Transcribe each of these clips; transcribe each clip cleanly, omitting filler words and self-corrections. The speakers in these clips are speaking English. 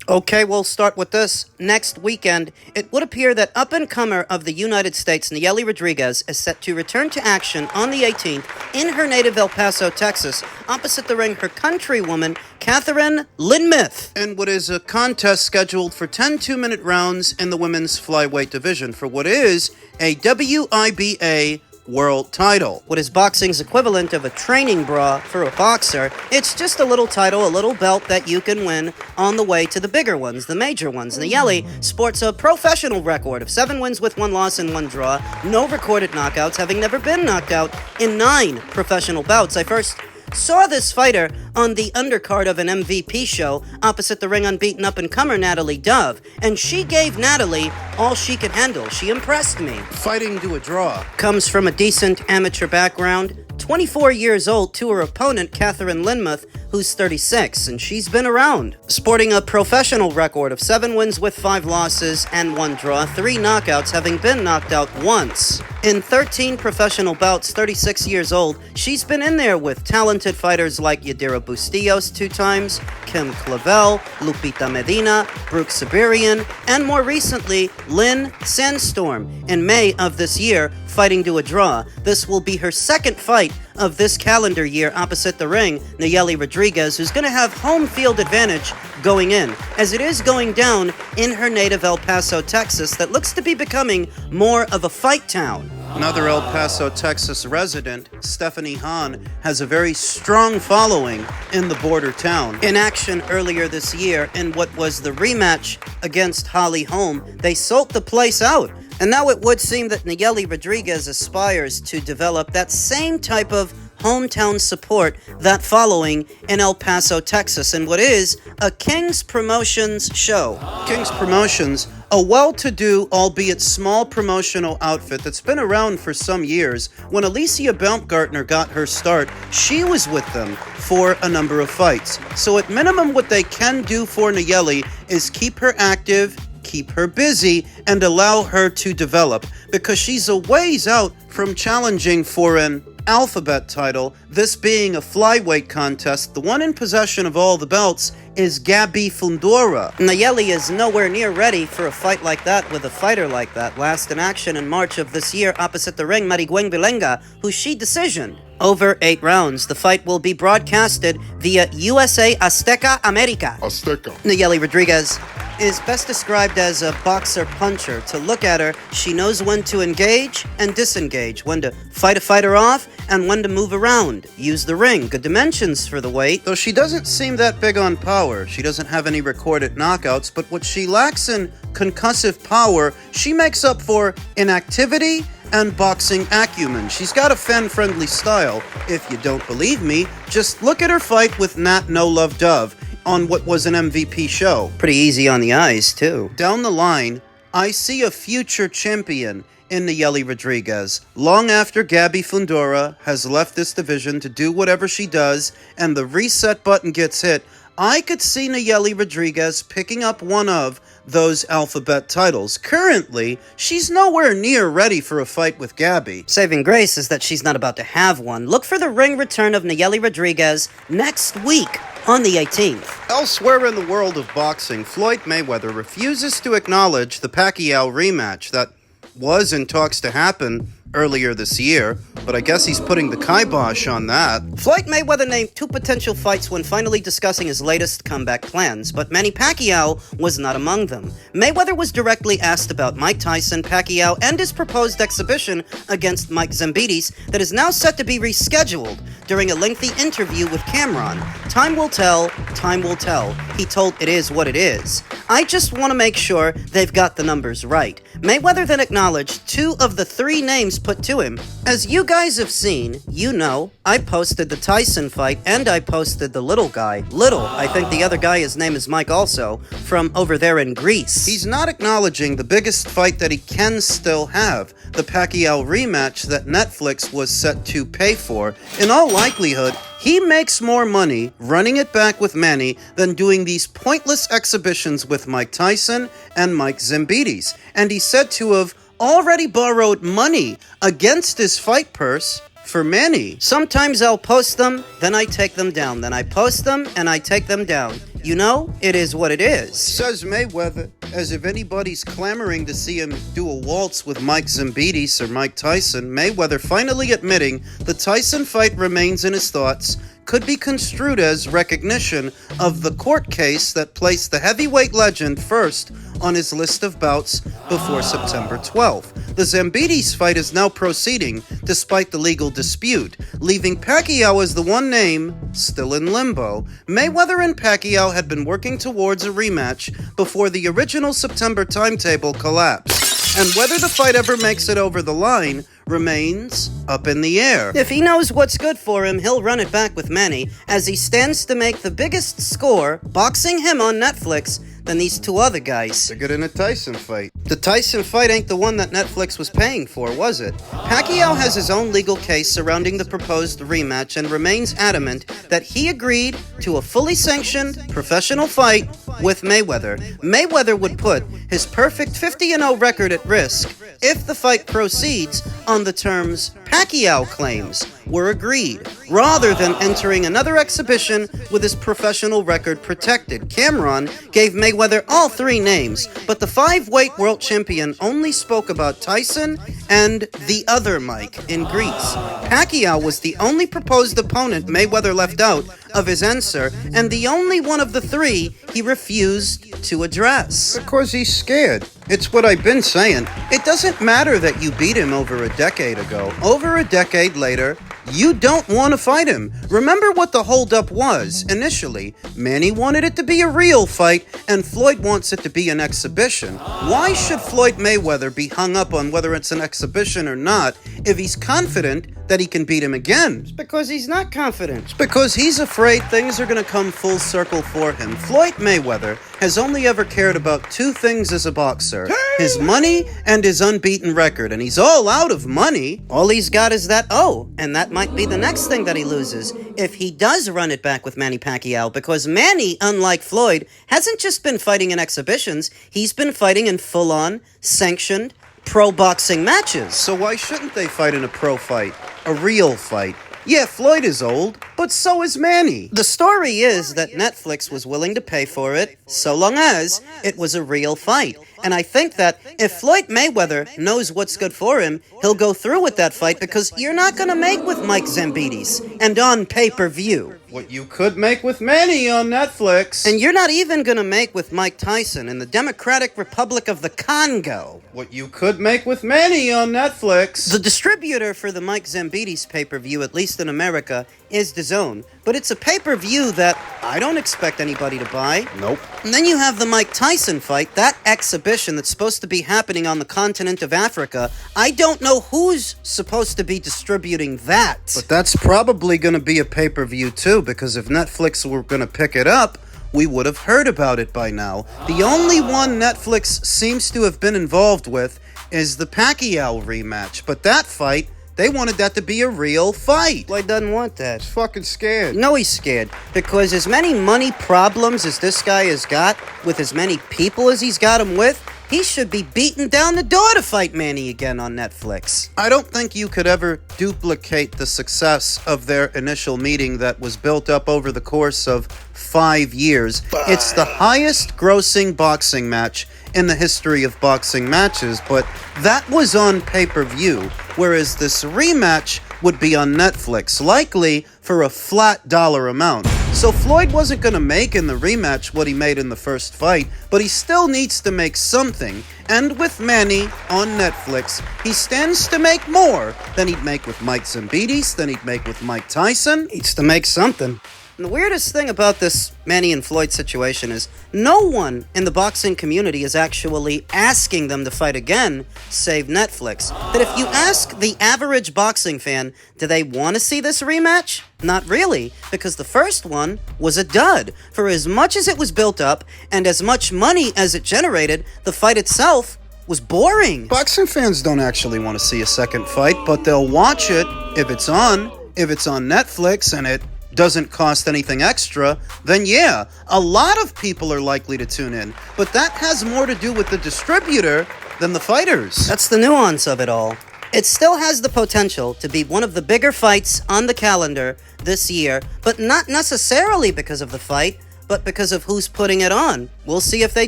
Okay, we'll start with this. Next weekend, it would appear that up-and-comer of the United States, Nayeli Rodriguez, is set to return to action on the 18th in her native El Paso, Texas, opposite the ring her countrywoman, Catherine Lindmuth, in what is a contest scheduled for 10 two-minute rounds in the women's flyweight division for what is a WIBA world title. What is boxing's equivalent of a training bra for a boxer, it's just a little title, a little belt that you can win on the way to the bigger ones, the major ones. Nayeli sports a professional record of 7 wins with 1 loss and 1 draw, no recorded knockouts, having never been knocked out in 9 professional bouts. I first saw this fighter on the undercard of an MVP show opposite the ring unbeaten up-and-comer Natalie Dove, and she gave Natalie all she could handle. She impressed me. Fighting to a draw. Comes from a decent amateur background, 24 years old, to her opponent, Catherine Lindmuth, who's 36, and she's been around. Sporting a professional record of 7 wins with 5 losses and 1 draw, 3 knockouts, having been knocked out once. In 13 professional bouts, 36 years old, she's been in there with talented fighters like Yadira Bustillos 2 times, Kim Clavel, Lupita Medina, Brooke Siberian, and more recently, Lynn Sandstorm. In May of this year, fighting to a draw. This will be her 2nd fight of this calendar year opposite the ring, Nayeli Rodriguez, who's going to have home field advantage going in, as it is going down in her native El Paso, Texas, that looks to be becoming more of a fight town. Another El Paso, Texas resident, Stephanie Hahn, has a very strong following in the border town. In action earlier this year in what was the rematch against Holly Holm, they sold the place out. And now it would seem that Nayeli Rodriguez aspires to develop that same type of hometown support, that following in El Paso, Texas, in what is a King's Promotions show. King's Promotions, a well-to-do, albeit small promotional outfit that's been around for some years. When Alicia Baumgartner got her start, she was with them for a number of fights. So at minimum, what they can do for Nayeli is keep her active, keep her busy, and allow her to develop, because she's a ways out from challenging for an alphabet title, this being a flyweight contest. The one in possession of all the belts is Gabby Fundora. Nayeli is nowhere near ready for a fight like that with a fighter like that. Last in action in March of this year opposite the ring, Marigüen Bilenga, who she decisioned over 8 rounds. The fight will be broadcasted via USA Azteca America. Nayeli Rodriguez is best described as a boxer-puncher. To look at her, she knows when to engage and disengage, when to fight a fighter off, and when to move around. Use the ring. Good dimensions for the weight. Though she doesn't seem that big on power. She doesn't have any recorded knockouts, but what she lacks in concussive power, she makes up for in activity and boxing acumen. She's got a fan-friendly style. If you don't believe me, just look at her fight with Nat No Love Dove on what was an MVP show. Pretty easy on the eyes, too. Down the line, I see a future champion in Nayeli Rodriguez. Long after Gabby Fundora has left this division to do whatever she does and the reset button gets hit, I could see Nayeli Rodriguez picking up one of those alphabet titles. Currently, she's nowhere near ready for a fight with Gabby. Saving grace is that she's not about to have one. Look for the ring return of Nayeli Rodriguez next week on the 18th. Elsewhere in the world of boxing, Floyd Mayweather refuses to acknowledge the Pacquiao rematch that was in talks to happen earlier this year, but I guess he's putting the kibosh on that. Floyd Mayweather named 2 potential fights when finally discussing his latest comeback plans, but Manny Pacquiao was not among them. Mayweather was directly asked about Mike Tyson, Pacquiao, and his proposed exhibition against Mike Zembides that is now set to be rescheduled during a lengthy interview with Cameron. Time will tell, time will tell. He told It Is What It Is. I just want to make sure they've got the numbers right. Mayweather then acknowledged 2 of the 3 names put to him. As you guys have seen, you know, I posted the Tyson fight and I posted the little guy. Little, I think the other guy, his name is Mike also, from over there in Greece. He's not acknowledging the biggest fight that he can still have, the Pacquiao rematch that Netflix was set to pay for. In all likelihood, he makes more money running it back with Manny than doing these pointless exhibitions with Mike Tyson and Mike Zembides. And he's said to have already borrowed money against his fight purse for Manny. Sometimes I'll post them, then I take them down. Then I post them, and I take them down. You know, it is what it is. Says Mayweather, as if anybody's clamoring to see him do a waltz with Mike Zambidis or Mike Tyson. Mayweather finally admitting the Tyson fight remains in his thoughts, could be construed as recognition of the court case that placed the heavyweight legend first on his list of bouts before September 12th. The Zambidis fight is now proceeding despite the legal dispute, leaving Pacquiao as the one name still in limbo. Mayweather and Pacquiao had been working towards a rematch before the original September timetable collapsed, and whether the fight ever makes it over the line remains up in the air. If he knows what's good for him, he'll run it back with Manny, as he stands to make the biggest score boxing him on Netflix than these two other guys. They're good in a Tyson fight. The Tyson fight ain't the one that Netflix was paying for, was it? Pacquiao has his own legal case surrounding the proposed rematch and remains adamant that he agreed to a fully sanctioned professional fight with Mayweather. Mayweather would put his perfect 50-0 record at risk if the fight proceeds on the terms Pacquiao claims were agreed, rather than entering another exhibition with his professional record protected. Cameron gave Mayweather all three names, but the 5-weight world champion only spoke about Tyson and the other Mike in Greece. Pacquiao was the only proposed opponent Mayweather left out of his answer, and the only one of the three he refused to address. Because he's scared. It's what I've been saying. It doesn't matter that you beat him over a decade ago. Over a decade later, you don't want to fight him. Remember what the holdup was initially. Manny wanted it to be a real fight, and Floyd wants it to be an exhibition. Why should Floyd Mayweather be hung up on whether it's an exhibition or not if he's confident that he can beat him again? It's because he's not confident. It's because he's afraid things are going to come full circle for him. Floyd Mayweather has only ever cared about two things as a boxer: his money and his unbeaten record, and he's all out of money. All he's got is that O, and that might be the next thing that he loses if he does run it back with Manny Pacquiao, because Manny, unlike Floyd, hasn't just been fighting in exhibitions, he's been fighting in full-on, sanctioned, pro boxing matches. So why shouldn't they fight in a pro fight? A real fight? Yeah, Floyd is old, but so is Manny. The story is that Netflix was willing to pay for it so long as it was a real fight. And I think that if Floyd Mayweather knows what's good for him, he'll go through with that fight, because you're not going to make with Mike Zambidis and on pay-per-view what you could make with Manny on Netflix. And you're not even going to make with Mike Tyson in the Democratic Republic of the Congo what you could make with Manny on Netflix. The distributor for the Mike Zambidis pay-per-view, at least in America, is DAZN, but it's a pay-per-view that I don't expect anybody to buy. Nope. And then you have the Mike Tyson fight, that exhibition that's supposed to be happening on the continent of Africa. I don't know who's supposed to be distributing that. But that's probably going to be a pay-per-view too, because if Netflix were going to pick it up, we would have heard about it by now. The only one Netflix seems to have been involved with is the Pacquiao rematch, but that fight, they wanted that to be a real fight. Floyd doesn't want that. He's fucking scared. No, he's scared. Because as many money problems as this guy has got, with as many people as he's got them with, he should be beating down the door to fight Manny again on Netflix. I don't think you could ever duplicate the success of their initial meeting that was built up over the course of 5 years. It's the highest grossing boxing match in the history of boxing matches, but that was on pay-per-view, whereas this rematch would be on Netflix, likely for a flat dollar amount. So Floyd wasn't going to make in the rematch what he made in the first fight, but he still needs to make something. And with Manny on Netflix, he stands to make more than he'd make with Mike Zambidis, than he'd make with Mike Tyson. He needs to make something. And the weirdest thing about this Manny and Floyd situation is no one in the boxing community is actually asking them to fight again, save Netflix. That if you ask the average boxing fan, do they want to see this rematch? Not really, because the first one was a dud. For as much as it was built up, and as much money as it generated, the fight itself was boring. Boxing fans don't actually want to see a second fight, but they'll watch it if it's on. If it's on Netflix and it doesn't cost anything extra, then yeah, a lot of people are likely to tune in. But that has more to do with the distributor than the fighters. That's the nuance of it all. It still has the potential to be one of the bigger fights on the calendar this year, but not necessarily because of the fight, but because of who's putting it on. We'll see if they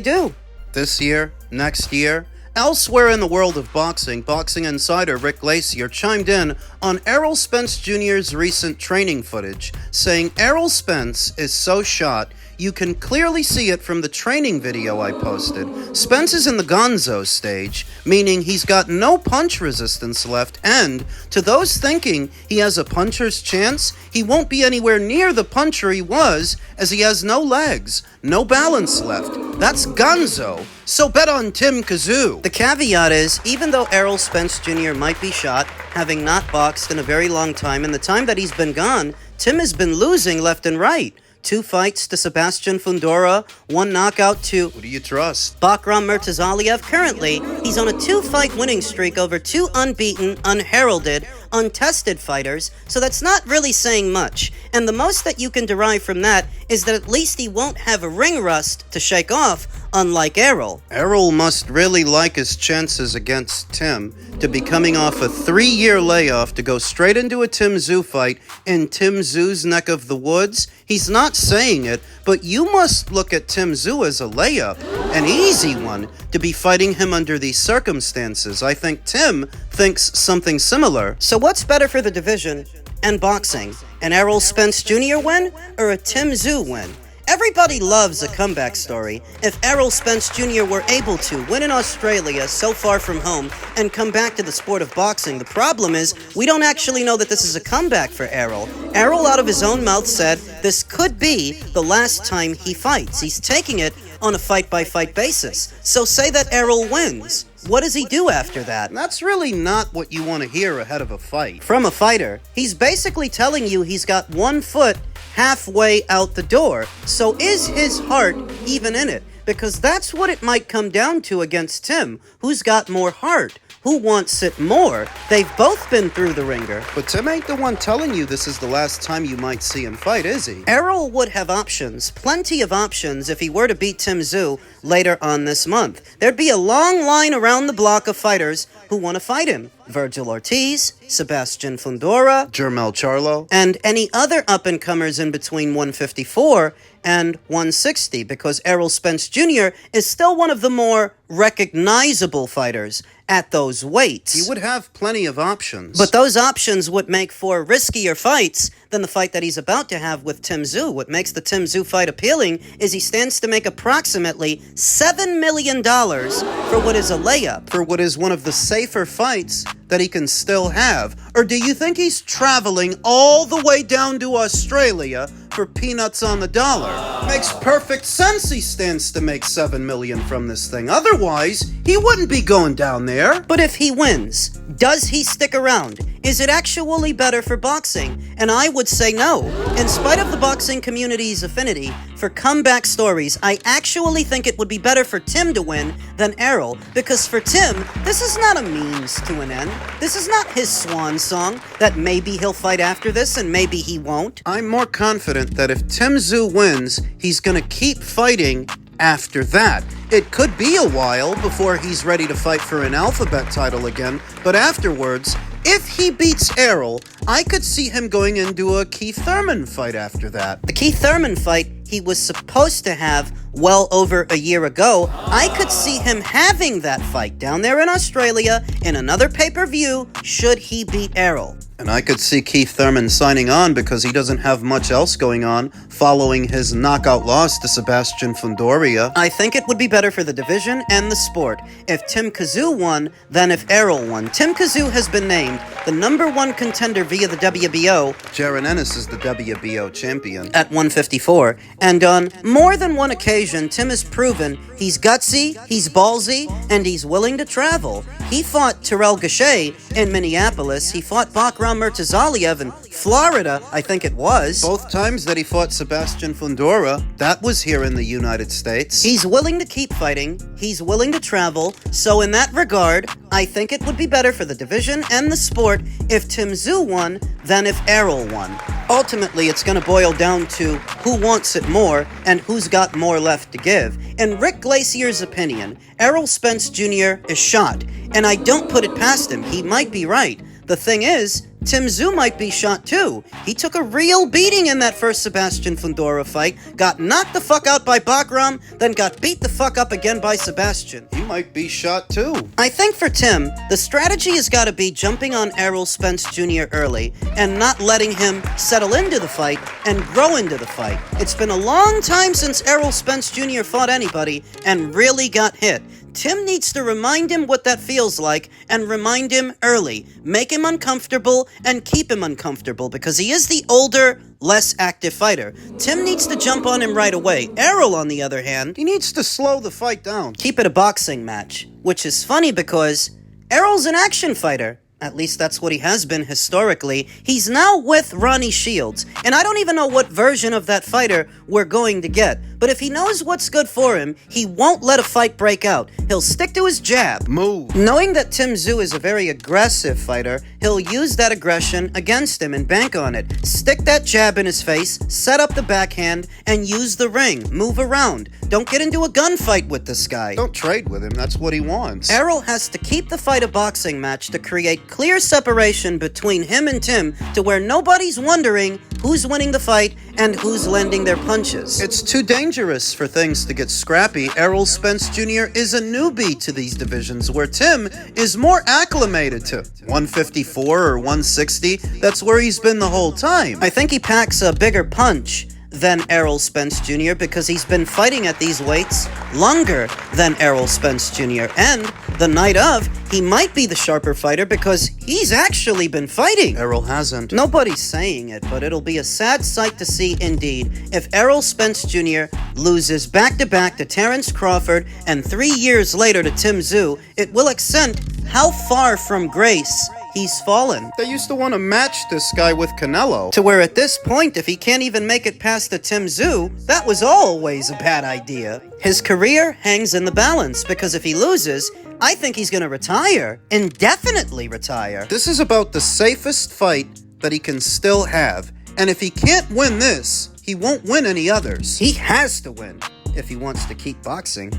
do. This year, next year. Elsewhere in the world of boxing, boxing insider Rick Glaser chimed in on Errol Spence Jr.'s recent training footage, saying Errol Spence is so shot, you can clearly see it from the training video I posted. Spence is in the gonzo stage, meaning he's got no punch resistance left, and to those thinking he has a puncher's chance, he won't be anywhere near the puncher he was, as he has no legs, no balance left. That's gonzo. So bet on Tszyu. The caveat is, even though Errol Spence Jr. might be shot, having not boxed in a very long time, in the time that he's been gone, Tim has been losing left and right. 2 fights to Sebastian Fundora, 1 knockout to... Who do you trust? Pacman Murtazaliev. Currently, he's on a 2-fight winning streak over 2 unbeaten, unheralded, untested fighters, so that's not really saying much. And the most that you can derive from that is that at least he won't have a ring rust to shake off, unlike Errol. Errol must really like his chances against Tim to be coming off a 3-year layoff to go straight into a Tszyu fight in Tszyu's neck of the woods. He's not saying it, but you must look at Tszyu as a layup, an easy one, to be fighting him under these circumstances. I think Tim thinks something similar. So what's better for the division and boxing? An Errol Spence Jr. win or a Tszyu win? Everybody loves a comeback story. If Errol Spence Jr. were able to win in Australia so far from home and come back to the sport of boxing, the problem is we don't actually know that this is a comeback for Errol. Errol, out of his own mouth, said this could be the last time he fights. He's taking it on a fight-by-fight basis. So say that Errol wins. What does he do after that? That's really not what you want to hear ahead of a fight. From a fighter, he's basically telling you he's got 1 foot halfway out the door. So is his heart even in it? Because that's what it might come down to against Tim. Who's got more heart? Who wants it more? They've both been through the ringer. But Tim ain't the one telling you this is the last time you might see him fight, is he? Errol would have options, plenty of options, if he were to beat Tszyu later on this month. There'd be a long line around the block of fighters who want to fight him. Virgil Ortiz, Sebastian Fundora, Jermell Charlo, and any other up-and-comers in between 154 and 160, because Errol Spence Jr. is still one of the more recognizable fighters at those weights. He would have plenty of options. But those options would make for riskier fights than the fight that he's about to have with Tszyu. What makes the Tszyu fight appealing is he stands to make approximately $7 million for what is a layup, for what is one of the safer fights that he can still have. Or do you think he's traveling all the way down to Australia for peanuts on the dollar? Makes perfect sense he stands to make $7 million from this thing. Otherwise, he wouldn't be going down there. But if he wins, does he stick around? Is it actually better for boxing? And I would say no. In spite of the boxing community's affinity for comeback stories, I actually think it would be better for Tim to win than Errol. Because for Tim, this is not a means to an end. This is not his swan song that maybe he'll fight after this and maybe he won't. I'm more confident that if Tszyu wins, he's gonna keep fighting after that. It could be a while before he's ready to fight for an alphabet title again, but afterwards, if he beats Errol, I could see him going into a Keith Thurman fight after that. The Keith Thurman fight he was supposed to have well over a year ago. I could see him having that fight down there in Australia in another pay-per-view should he beat Errol. And I could see Keith Thurman signing on because he doesn't have much else going on following his knockout loss to Sebastian Fundora. I think it would be better for the division and the sport if Tszyu won than if Errol won. Tszyu has been named the #1 contender via the WBO. Jaron Ennis is the WBO champion at 154. And on more than one occasion, Tim has proven he's gutsy, he's ballsy, and he's willing to travel. He fought Terrell Gausha in Minneapolis. He fought Pacman Murtazaliev in Florida, I think it was. Both times that he fought Sebastian Fundora, that was here in the United States. He's willing to keep fighting. He's willing to travel. So in that regard, I think it would be better for the division and the sport if Tszyu won than if Errol won. Ultimately, it's going to boil down to who wants it more and who's got more left to give. In Rick Glacier's opinion, Errol Spence Jr. is shot, and I don't put it past him. He might be right. The thing is, Tszyu might be shot too. He took a real beating in that first Sebastian Fundora fight, got knocked the fuck out by Bakram, then got beat the fuck up again by Sebastian. He might be shot too. I think for Tim, the strategy has got to be jumping on Errol Spence Jr. early and not letting him settle into the fight and grow into the fight. It's been a long time since Errol Spence Jr. fought anybody and really got hit. Tim needs to remind him what that feels like and remind him early. Make him uncomfortable and keep him uncomfortable because he is the older, less active fighter. Tim needs to jump on him right away. Errol, on the other hand, He needs to slow the fight down. keep it a boxing match, which is funny because Errol's an action fighter. At least that's what he has been historically. He's now with Ronnie Shields, and I don't even know what version of that fighter we're going to get. But if he knows what's good for him, he won't let a fight break out. He'll stick to his jab. Move. Knowing that Tszyu is a very aggressive fighter, he'll use that aggression against him and bank on it. Stick that jab in his face, set up the backhand, and use the ring. Move around. Don't get into a gunfight with this guy. Don't trade with him. That's what he wants. Errol has to keep the fight a boxing match to create clear separation between him and Tim to where nobody's wondering who's winning the fight and who's landing their punches. It's too dangerous for things to get scrappy. Errol Spence Jr. is a newbie to these divisions where Tim is more acclimated to. 154 or 160, that's where he's been the whole time. I think he packs a bigger punch than Errol Spence Jr. because he's been fighting at these weights longer than Errol Spence Jr. And the night of, he might be the sharper fighter because he's actually been fighting. Errol hasn't. Nobody's saying it, but it'll be a sad sight to see indeed if Errol Spence Jr. loses back-to-back to Terence Crawford and 3 years later to Tszyu. It will accent how far from grace he's fallen. They used to want to match this guy with Canelo. To where at this point, if he can't even make it past the Tszyu, that was always a bad idea. His career hangs in the balance because if he loses, I think he's going to retire. Indefinitely retire. This is about the safest fight that he can still have. And if he can't win this, he won't win any others. He has to win if he wants to keep boxing.